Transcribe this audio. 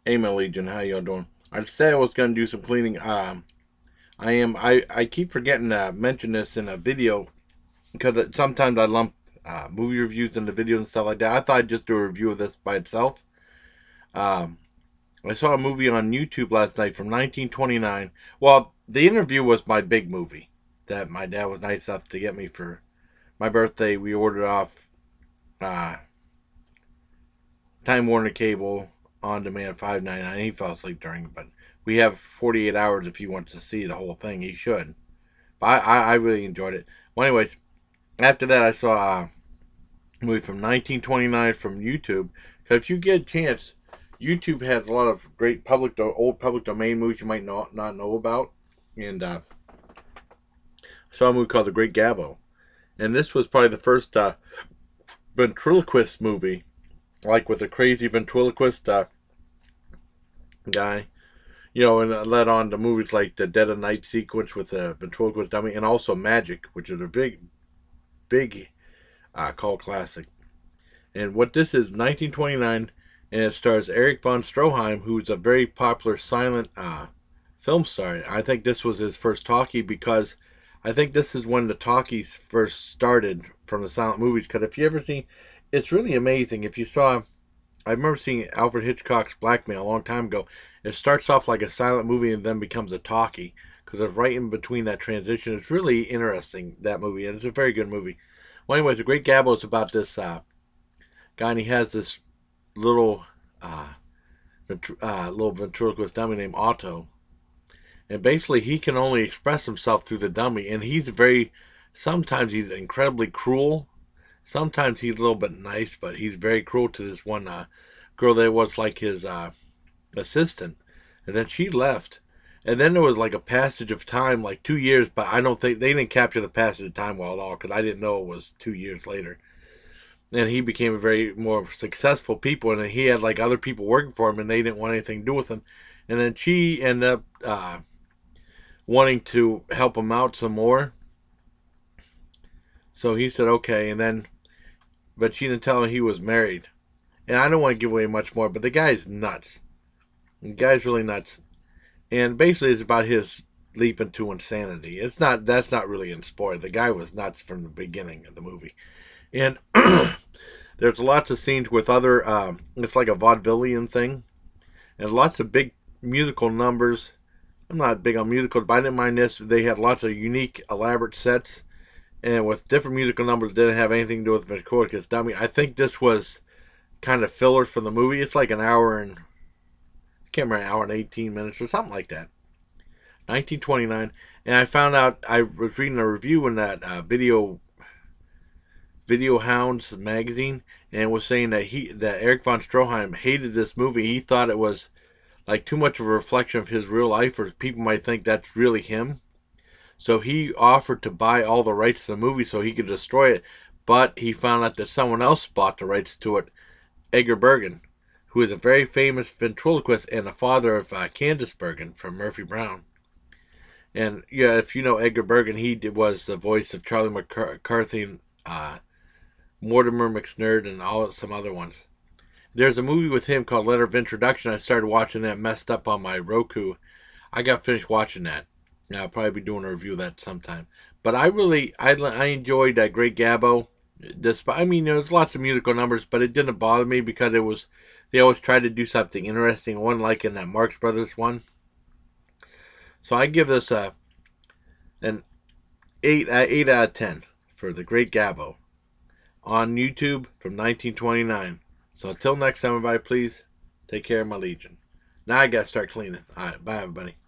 Hey, my Legion, how y'all doing? I said I was gonna do some cleaning. I keep forgetting to mention this in a video because sometimes I lump movie reviews into videos and stuff like that. I thought I'd just do a review of this by itself. Um, I saw a movie on YouTube last night from 1929. Well, the interview was my big movie that my dad was nice enough to get me for my birthday. We ordered off uh, Time Warner Cable on demand $5.99. He fell asleep during, but we have 48 hours if he wants to see the whole thing. He should. But I really enjoyed it. Well, anyways, after that, I saw a movie from 1929 from YouTube. Because if you get a chance, YouTube has a lot of great old public domain movies you might not know about. And I saw a movie called The Great Gabbo. And this was probably the first ventriloquist movie, like with a crazy ventriloquist guy, and it led on to movies like the Dead of Night sequence with the ventriloquist dummy, and also Magic, which is a big cult classic. And what this is, 1929, and it stars Erich von Stroheim, who's a very popular silent film star. I think this was his first talkie because I think this is when the talkies first started from the silent movies. Because if you ever see, it's really amazing. If you saw, I remember seeing Alfred Hitchcock's Blackmail a long time ago. It starts off like a silent movie and then becomes a talkie because it's right in between that transition. It's really interesting, that movie, and it's a very good movie. Well, anyways, The Great Gabbo is about this guy, and he has this little little ventriloquist dummy named Otto, and basically he can only express himself through the dummy, and sometimes he's incredibly cruel, sometimes he's a little bit nice, but he's very cruel to this one girl that was like his assistant, and then she left, and then there was like a passage of time, like 2 years, but I don't think they didn't capture the passage of time well at all because I didn't know it was 2 years later. And he became a very more successful people, and he had like other people working for him, and they didn't want anything to do with him. And then she ended up wanting to help him out some more, so he said okay. But she didn't tell him he was married. And I don't want to give away much more, but the guy's nuts. The guy's really nuts. And basically it's about his leap into insanity. That's not really in spoiler. The guy was nuts from the beginning of the movie. And there's lots of scenes with other it's like a vaudevillian thing. And lots of big musical numbers. I'm not big on musicals, but I didn't mind this. They had lots of unique, elaborate sets. And with different musical numbers, didn't have anything to do with ventriloquist dummy. I think this was kind of filler for the movie. It's like an hour and I can't remember, an hour and 18 minutes or something like that. 1929, and I found out, I was reading a review in that Video Hounds magazine, and it was saying that Erich von Stroheim hated this movie. He thought it was like too much of a reflection of his real life, or people might think that's really him. So he offered to buy all the rights to the movie so he could destroy it, but he found out that someone else bought the rights to it, Edgar Bergen, who is a very famous ventriloquist and the father of Candace Bergen from Murphy Brown. And yeah, if you know Edgar Bergen, he was the voice of Charlie McCarthy, Mortimer McSnurd, and some other ones. There's a movie with him called Letter of Introduction. I started watching that, messed up on my Roku. I got finished watching that. I'll probably be doing a review of that sometime. But I enjoyed that Great Gabbo. There's lots of musical numbers, but it didn't bother me because they always tried to do something interesting. One like in that Marx Brothers one. So I give this an 8 out of 10 for The Great Gabbo on YouTube from 1929. So until next time, everybody, please take care of my Legion. Now I gotta start cleaning. All right, bye everybody.